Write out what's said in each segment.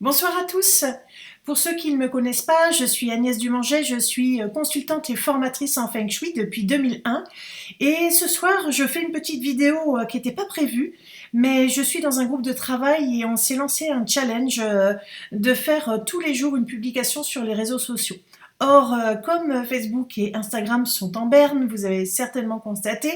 Bonsoir à tous. Pour ceux qui ne me connaissent pas, je suis Agnès Dumanget, je suis consultante et formatrice en Feng Shui depuis 2001. Et ce soir, je fais une petite vidéo qui n'était pas prévue, mais je suis dans un groupe de travail et on s'est lancé un challenge de faire tous les jours une publication sur les réseaux sociaux. Or, comme Facebook et Instagram sont en berne, vous avez certainement constaté,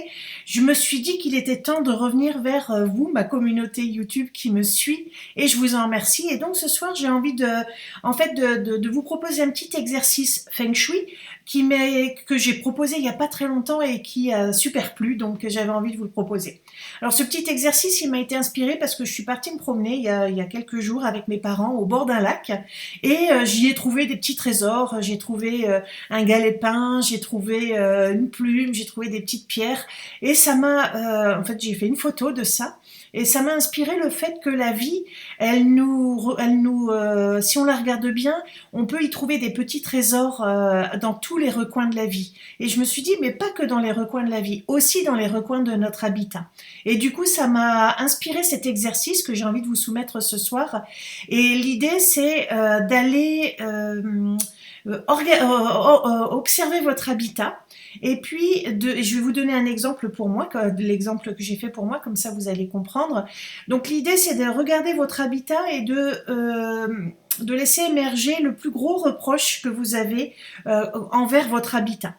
je me suis dit qu'il était temps de revenir vers vous, ma communauté YouTube qui me suit, et je vous en remercie. Et donc ce soir, j'ai envie de vous proposer un petit exercice Feng Shui que j'ai proposé il n'y a pas très longtemps et qui a super plu, donc j'avais envie de vous le proposer. Alors ce petit exercice, il m'a été inspiré parce que je suis partie me promener il y a quelques jours avec mes parents au bord d'un lac et j'y ai trouvé des petits trésors, j'ai trouvé un galet-pain, j'ai trouvé une plume, j'ai trouvé des petites pierres et ça m'a, j'ai fait une photo de ça et ça m'a inspiré le fait que la vie, si on la regarde bien, on peut y trouver des petits trésors dans tous les recoins de la vie. Et je me suis dit, mais pas que dans les recoins de la vie, aussi dans les recoins de notre habitat. Et du coup, ça m'a inspiré cet exercice que j'ai envie de vous soumettre ce soir. Et l'idée, c'est d'aller observer votre habitat. Et puis, je vais vous donner un exemple pour moi, l'exemple que j'ai fait pour moi, comme ça vous allez comprendre. Donc l'idée, c'est de regarder votre habitat et de laisser émerger le plus gros reproche que vous avez envers votre habitat.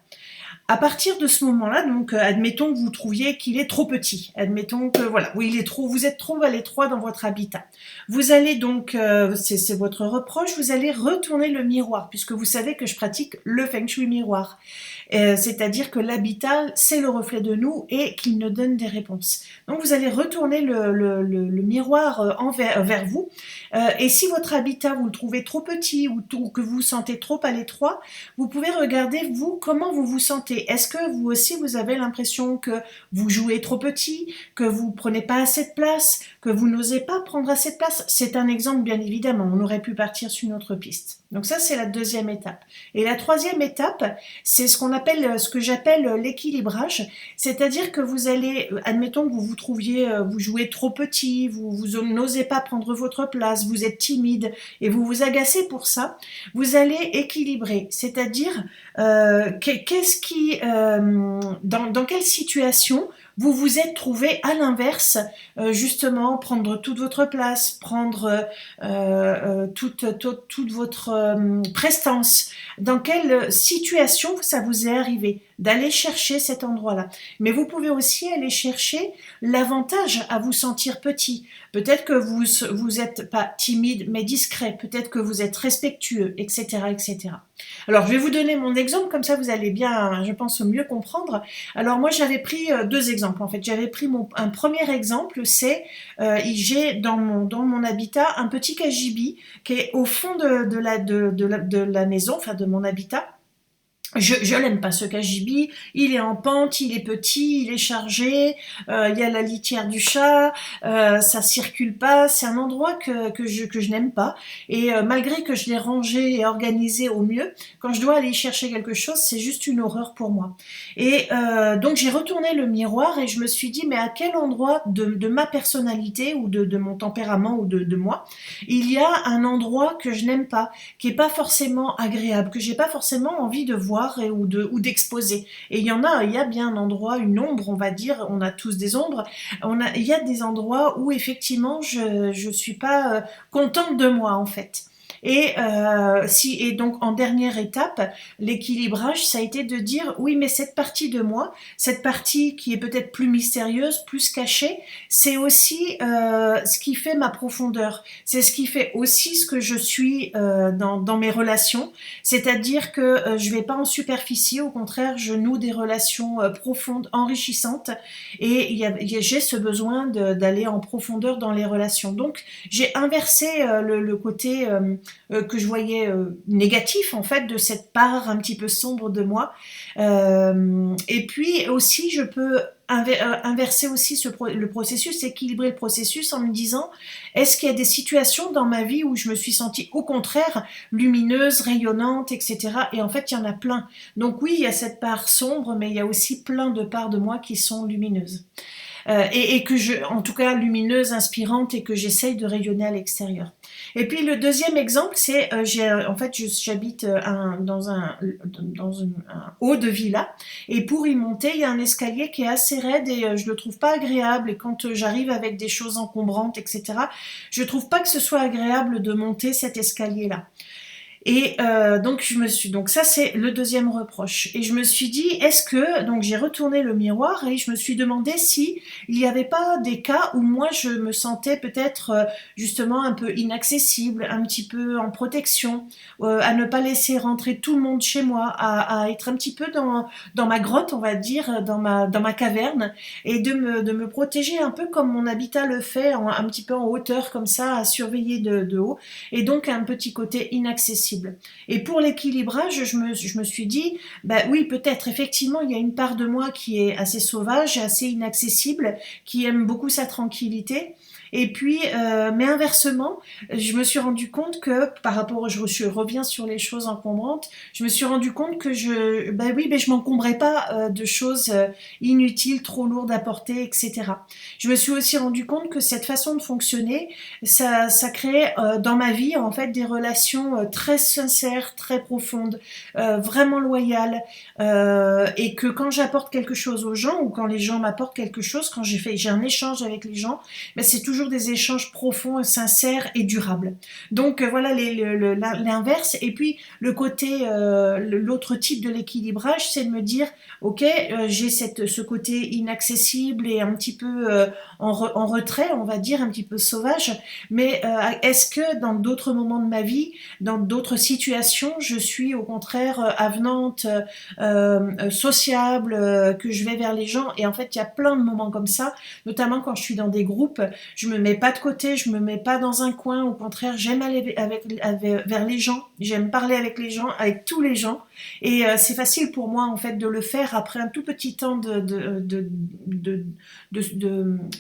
À partir de ce moment-là, donc, admettons que vous trouviez qu'il est trop petit. Admettons que, voilà, oui, vous êtes trop à l'étroit dans votre habitat. Vous allez donc, c'est votre reproche, vous allez retourner le miroir, puisque vous savez que je pratique le Feng Shui miroir. C'est-à-dire que l'habitat, c'est le reflet de nous et qu'il nous donne des réponses. Donc, vous allez retourner le miroir vers vous. Et si votre habitat, vous le trouvez trop petit ou que vous vous sentez trop à l'étroit, vous pouvez regarder, vous, comment vous vous sentez. Est-ce que vous aussi, vous avez l'impression que vous jouez trop petit, que vous prenez pas assez de place, que vous n'osez pas prendre assez de place? C'est un exemple, bien évidemment. On aurait pu partir sur une autre piste. Donc ça, c'est la deuxième étape. Et la troisième étape, c'est ce que j'appelle l'équilibrage. C'est-à-dire que vous allez, admettons que vous vous trouviez, vous jouez trop petit, vous n'osez pas prendre votre place, vous êtes timide et vous vous agacez pour ça. Vous allez équilibrer. C'est-à-dire, dans quelle situation vous vous êtes trouvé à l'inverse, justement, prendre toute votre place, prendre toute votre prestance. Dans quelle situation ça vous est arrivé d'aller chercher cet endroit-là? Mais vous pouvez aussi aller chercher l'avantage à vous sentir petit. Peut-être que vous êtes pas timide, mais discret. Peut-être que vous êtes respectueux, etc., etc. Alors, je vais vous donner mon exemple, comme ça vous allez bien, je pense, mieux comprendre. Alors, moi, j'avais pris deux exemples, en fait. J'avais pris un premier exemple, c'est j'ai dans mon habitat un petit cagibi qui est au fond de la maison, enfin de mon habitat. Je l'aime pas ce cagibi, il est en pente, il est petit, il est chargé, il y a la litière du chat, ça circule pas, c'est un endroit que je n'aime pas. Et malgré que je l'ai rangé et organisé au mieux, quand je dois aller chercher quelque chose, c'est juste une horreur pour moi. Et donc j'ai retourné le miroir et je me suis dit, mais à quel endroit de ma personnalité ou de mon tempérament ou de moi, il y a un endroit que je n'aime pas, qui est pas forcément agréable, que j'ai pas forcément envie de voir ou d'exposer. Et il y a bien un endroit, une ombre, on va dire, on a tous des ombres, il y a des endroits où effectivement je suis pas contente de moi en fait. Et donc en dernière étape, l'équilibrage, ça a été de dire oui, mais cette partie de moi, cette partie qui est peut-être plus mystérieuse, plus cachée, c'est aussi ce qui fait ma profondeur. C'est ce qui fait aussi ce que je suis dans mes relations. C'est-à-dire que je vais pas en superficie, au contraire, je noue des relations profondes, enrichissantes, et j'ai ce besoin d'aller en profondeur dans les relations. Donc j'ai inversé le côté que je voyais négatif en fait de cette part un petit peu sombre de moi. Et puis aussi je peux inverser aussi le processus, équilibrer le processus en me disant, est-ce qu'il y a des situations dans ma vie où je me suis sentie au contraire lumineuse, rayonnante, etc. Et en fait, il y en a plein. Donc oui, il y a cette part sombre, mais il y a aussi plein de parts de moi qui sont lumineuses. et que en tout cas lumineuse, inspirante et que j'essaye de rayonner à l'extérieur. Et puis le deuxième exemple, c'est en fait j'habite dans un haut de villa et pour y monter, il y a un escalier qui est assez raide et je le trouve pas agréable. Et quand j'arrive avec des choses encombrantes, etc., je trouve pas que ce soit agréable de monter cet escalier-là. Et donc ça c'est le deuxième reproche. Et je me suis dit, donc j'ai retourné le miroir et je me suis demandé si il n'y avait pas des cas où moi je me sentais peut-être justement un peu inaccessible, un petit peu en protection, à ne pas laisser rentrer tout le monde chez moi, à être un petit peu dans ma grotte, on va dire, dans ma caverne, et de me protéger un peu comme mon habitat le fait, un petit peu en hauteur comme ça, à surveiller de haut, et donc un petit côté inaccessible. Et pour l'équilibrage, je me suis dit, bah oui, peut-être, effectivement, il y a une part de moi qui est assez sauvage, assez inaccessible, qui aime beaucoup sa tranquillité. Et puis, mais inversement, je me suis rendu compte que par rapport, je reviens sur les choses encombrantes, je me suis rendu compte que je m'encombrais pas de choses inutiles, trop lourdes à porter, etc. Je me suis aussi rendu compte que cette façon de fonctionner, ça créait dans ma vie en fait des relations très sincères, très profondes, vraiment loyales, et que quand j'apporte quelque chose aux gens ou quand les gens m'apportent quelque chose, quand j'ai un échange avec les gens, ben c'est toujours des échanges profonds, sincères et durables. Donc voilà l'inverse. Et puis le côté, l'autre type de l'équilibrage, c'est de me dire, ok, j'ai ce côté inaccessible et un petit peu en retrait, on va dire, un petit peu sauvage. Mais est-ce que dans d'autres moments de ma vie, dans d'autres situations, je suis au contraire avenante, sociable, que je vais vers les gens? Et en fait, il y a plein de moments comme ça, notamment quand je suis dans des groupes. Je me mets pas de côté, je me mets pas dans un coin. Au contraire, j'aime aller vers les gens. J'aime parler avec les gens, avec tous les gens. Et c'est facile pour moi en fait de le faire après un tout petit temps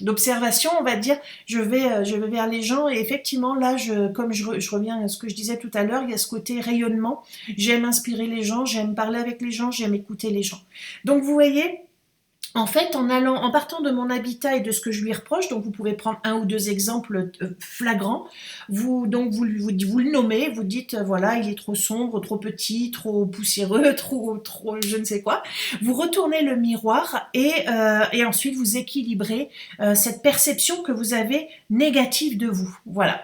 d'observation, on va dire. Je vais vers les gens et effectivement là, comme je reviens à ce que je disais tout à l'heure, il y a ce côté rayonnement. J'aime inspirer les gens, j'aime parler avec les gens, j'aime écouter les gens. Donc vous voyez, en fait, en partant de mon habitat et de ce que je lui reproche, donc vous pouvez prendre un ou deux exemples flagrants, vous le nommez, vous dites voilà, il est trop sombre, trop petit, trop poussiéreux, trop je ne sais quoi. Vous retournez le miroir et ensuite vous équilibrez cette perception que vous avez négative de vous. Voilà.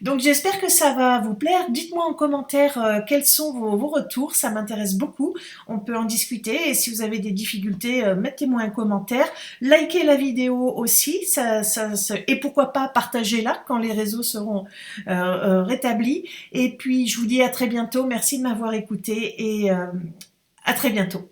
Donc j'espère que ça va vous plaire. Dites-moi en commentaire quels sont vos retours, ça m'intéresse beaucoup. On peut en discuter et si vous avez des difficultés, mettez-moi un commentaire. Likez la vidéo aussi, et pourquoi pas partagez-la quand les réseaux seront rétablis. Et puis je vous dis à très bientôt. Merci de m'avoir écouté et à très bientôt.